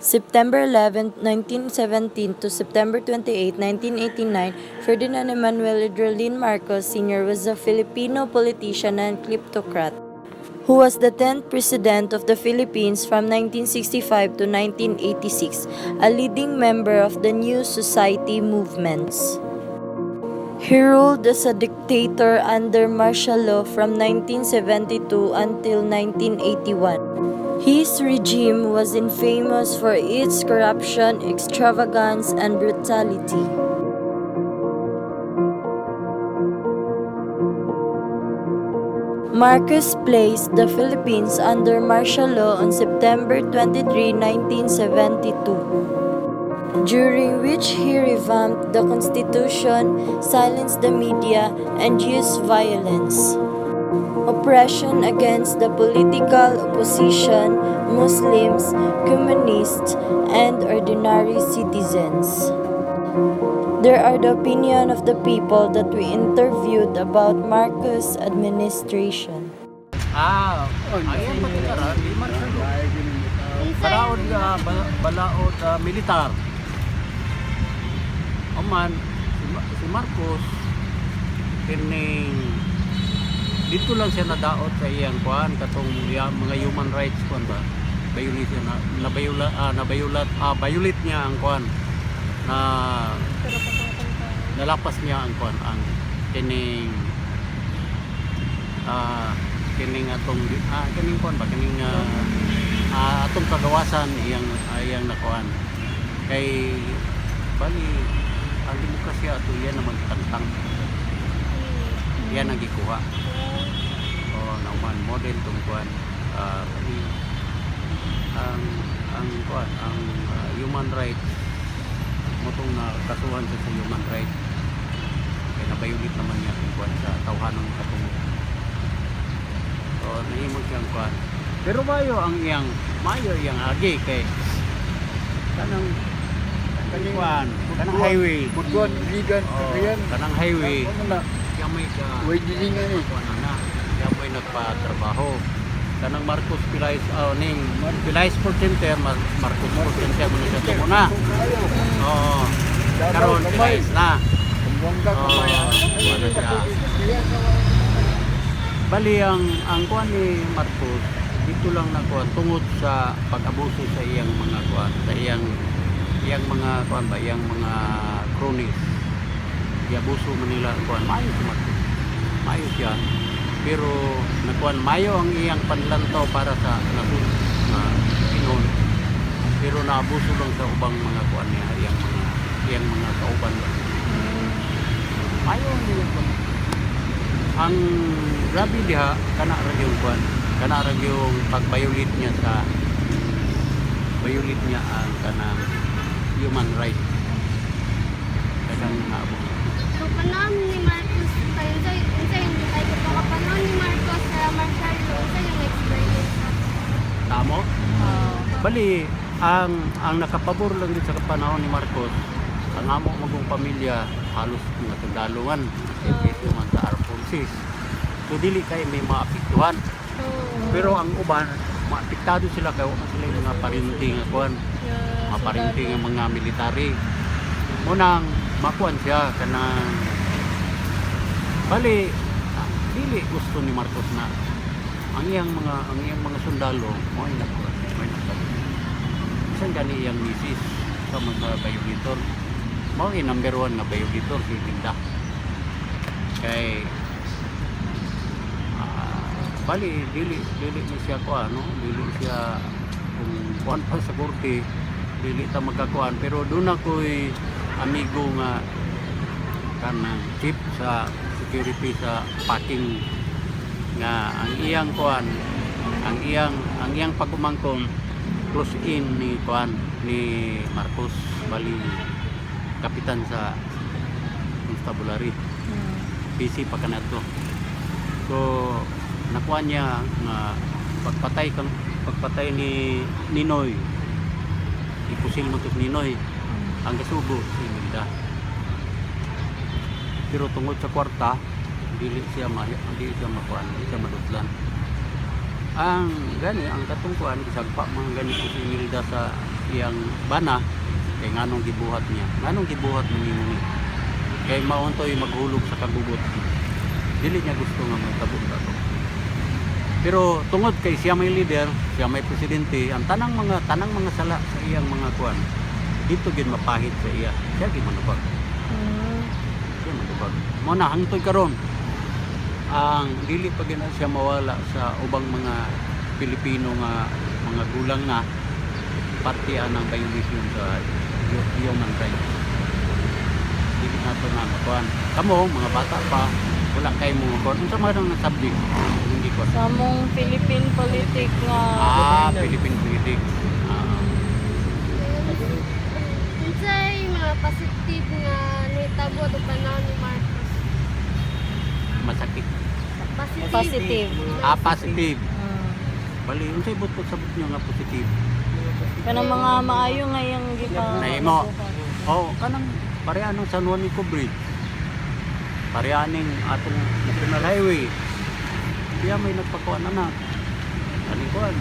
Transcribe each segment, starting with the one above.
September 11, 1917 to September 28, 1989, Ferdinand Emmanuel Hidrolin Marcos Sr. was a Filipino politician and kleptocrat who was the 10th President of the Philippines from 1965 to 1986, a leading member of the New Society movements. He ruled as a dictator under martial law from 1972 until 1981. His regime was infamous for its corruption, extravagance, and brutality. Marcos placed the Philippines under martial law on September 23, 1972, during which he revamped the constitution, silenced the media, and used violence. Oppression against the political opposition, Muslims, communists, and ordinary citizens. There are the opinion of the people that we interviewed about Marcos' administration. Ayan patikaran, di man balaod balaod militar. Oman si Marcos kining dito lang siya nadaot sa iyang kuan katong mga human rights kuan ba violation violate niya ang kuan na nalapas niya ang kuan ang kining atong kining kuan ba kining atong kagawasan iyang nakuan kay bali ang demokrasya ato iyan naman tantang yan ang gikuha nauman model tong kuan ang kuan ang human rights motong na kasuhan sa human rights kay nabayulit naman niya ang kuan sa tawhanong katungod nahimog siyang kuan pero mayo iyang agi kay kanang kuan kanang highway Budgon, Ligan, Rian. kanang highway kaya may Way dilingan eh. kaya may nagpatrabaho kanang Marcos Pilais Pilais Sport Center Marcos Sport Center mo na siya muna karon Pilais na ano siya bali ang kuan ni Marcos dito lang na kuan tungod sa pag-abuso sa iyang mga kuan sa iyang mga kuan ba iyang mga cronies iabuso man nila kuan mayo si Marcos mayo siya pero nakuan mayo ang iyang panlantaw para sa nasun na Pinoy pero naabuso lang sa ubang mga kuan niya iyang mga kauban ba mayo ang iyang kuan ang grabe diha kana ra yung kuan kana ra yung pag-violate niya ang kanang human rights kadang naabuso So, panahon ni Marcos, unsay panahon ni Marcos sa martial law, unsay yung experience na? tamo bali ang nakapabor lang din sa panahon ni Marcos ang amo magong pamilya halos mga tandalungan kasi man sa armed forces so dili kay may maapektuhan pero ang uban maapektado sila kay wala sila yung mga parinting kuan mga parinting ng mga military munang makuan siya kanang bali dili gusto ni Marcos na ang iyang mga sundalo mo ay nakuan isang gani iyang misis sa mga violator mo ay number 1 na violator si Linda kay bali dili ni siya kuan dili siya kuan pa sa korte dili ta magkakuan pero doon ako'y amigo nga kanang chief sa security sa packing nga ang iyang kuan ang iyang pagumangkon close in ni kuan ni Marcos bali kapitan sa constabulary PC pa kanato so nakuha niya nga pagpatay ni Ninoy ipusil mo to Ninoy ang gasubo si Imelda pero tungod sa kwarta dili siya makuan hindi siya madutlan ang gani ang katungkuan isagpa mga gani si Imelda sa iyang bana kay nganong gibuhat niya. Nganong gibuhat ni kay mauntoy maghulog sa kagugot. Dili niya gusto nga magtabog ato. Pero tungod kay siya may leader, siya may presidente, ang tanang mga sala sa iyang mga kuan dito gid mapahit sa iya. Siya gid manubag. Siya manubag. Mo na hangtod karon ang dili pa gina siya mawala sa ubang mga Pilipino nga mga gulang na partiyan ng violation sa human rights. Dili nato na kuan. Kamo mga bata pa wala kay mo kuan unsa man ang subject hindi ko. Sa mong Philippine politic nga Philippine politic. Unsay mga positive nga nitabo do panahon ni Marcos? Masakit. positive. Positive. Bali unsay butot sabot niyo nga positive. Kanang mga maayo nga yung gipa. Nahimo. Kanang pareha ng San Juanico Bridge. Pareha ning atong National Highway. Diya may nagpakuan na. Kanikuan.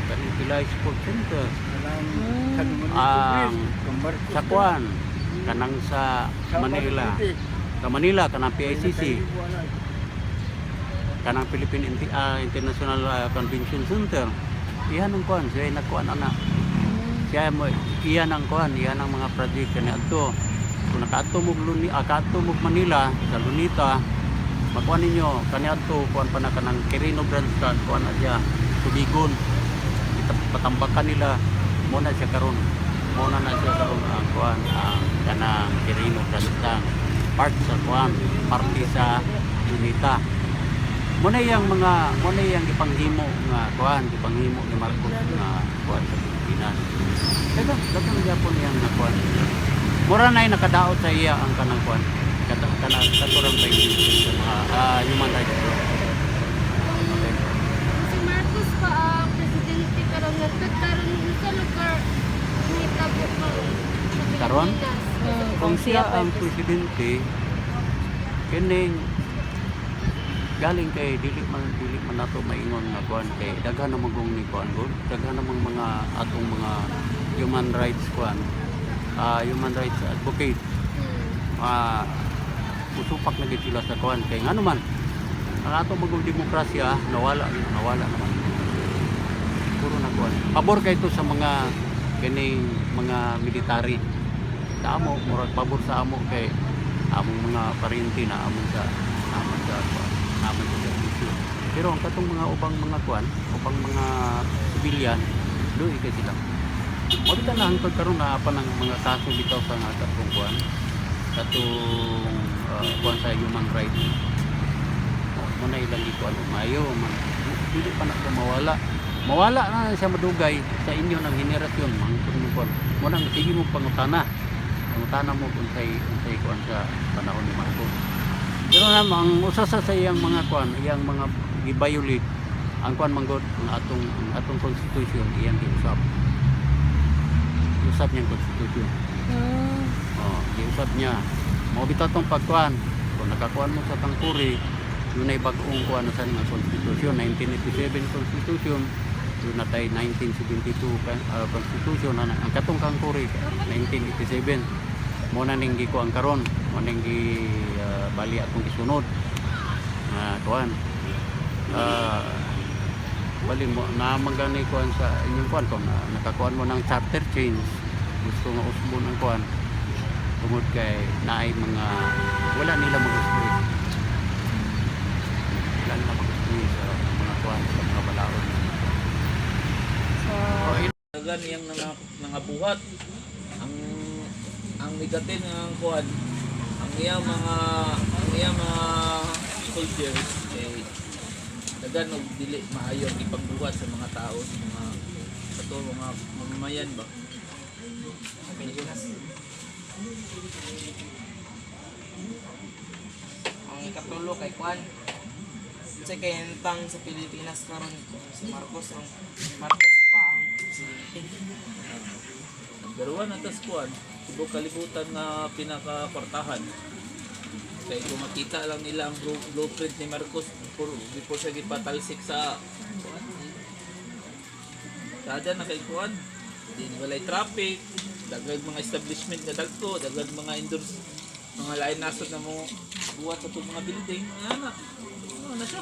Kaning Pilay Sport Center. Sa kuan. Kanang sa Manila. Sa Manila, kanang PICC. Kanang Philippine International Convention Center. Iyan ang kuan. Siya ay nagkuan na. Siya mo iyan ang kuan, iyan ang mga project kani adto. Kung nakaadto mo Manila sa Lunita, makuan ninyo kani adto kuan pa na kanang Quirino Grandstand kuan na siya tubigon. Patambakan nila mo na siya karon. Mo na siya karon ang kuan kanang Quirino Grandstand part sa kuan, parte sa Lunita. Mo na yang gipanghimo nga kuan, gipanghimo ni Marcos nga kuan sa Pilipinas. Kaya dagang gyapon yang nakuan. Mura na nakadaot sa iya ang kanang kuan. Katurang violation sa mga human rights. Okay. Si Marcos pa ang presidente karon nagtagkaroon sa lugar nitabo pa sa Karon? Pilipinas. Kung siya ang presidente, kining galing kay dili man nato maingon nga kuan kay daghan na magong ni kuan gud daghan namang mga atong mga human rights kuan human rights advocate usupak na gid sila sa kuan kay ngano man ang atong magong demokrasya nawala naman puro na kuan pabor kay to sa mga kining mga military sa amo murag pabor sa amo kay among mga parinti na among sa kuan naman sa servisyo. Pero ang katong mga ubang mga kuan, ubang mga sibilyan, doon kay sila. O di ka na hangtod karon na pa ng mga kaso bitaw sa nga katong kuan, katong kuan sa human rights. Mo na ilang kuan mayo man. Dili pa na mawala. Mawala na siya madugay sa inyo ng henerasyon mangtod mo kuan. Mo nang sige mo pangutana. Pangutana mo unsay kuan sa panahon ni Marcos. Pero namang usa sa iyang mga kuan, iyang mga gi-violate ang kuan manggod ang atong constitution iyang giusab. Giusab niyang constitution. Giusab niya. Mao bitaw tong pagkuan. Kung nakakuan mo sa Tangkuri, yun ay bag-ong kuan sa nga constitution, 1987 constitution, yun natay 1972 constitution ang katong Tangkuri 1987. Mo na ning gikuan karon, mo ning bali atong gisunod kuan bali mo na magani kuan sa inyong kuan kung nakakuan mo ng charter change gusto nga usbon ang kuan tungod kay naay mga wala nila mag-usbon sa mga kuan sa mga balaod Dagan yang nangabuhat ang negatin ng kuan ang iya mga soldiers eh dagan og dili maayo ang ipagbuhat sa mga tao sa mga mamamayan ba ang ikatulo kay Juan sa kayentang sa Pilipinas karon si Marcos pa ang presidente. Garuan atas kuan ibog kalibutan nga pinakakwartahan kaya kung makita lang nila ang blueprint ni Marcos before siya gipatalsik sa kuan dada na kay kuan Di walay traffic, dagag mga establishment nga dagko, dagag mga indoors, mga lain nasod na mo buhat sa itong mga building. Ano na siya.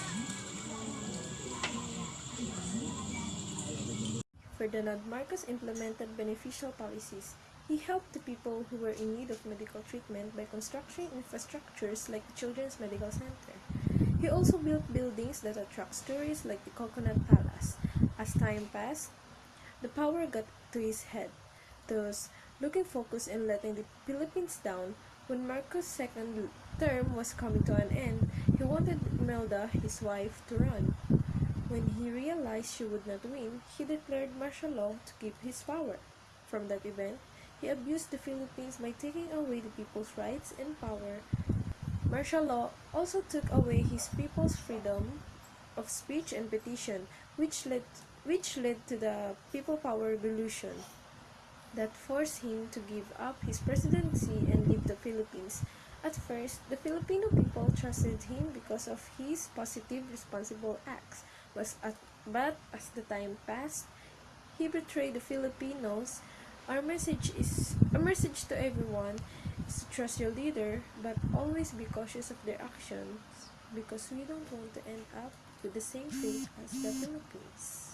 Ferdinand Marcos implemented beneficial policies. He helped the people who were in need of medical treatment by constructing infrastructures like the Children's Medical Center. He also built buildings that attract tourists like the Coconut Palace. As time passed, the power got to his head, thus looking focused and letting the Philippines down. When Marcos' second term was coming to an end, he wanted Imelda, his wife, to run. When he realized she would not win, he declared martial law to keep his power. From that event, he abused the Philippines by taking away the people's rights and power. Martial law also took away his people's freedom of speech and petition, which led to the People Power Revolution that forced him to give up his presidency and leave the Philippines. At first, the Filipino people trusted him because of his positive, responsible acts. But as the time passed, he betrayed the Filipinos. Our message to everyone is to trust your leader, but always be cautious of their actions, because we don't want to end up with the same fate as the Philippines.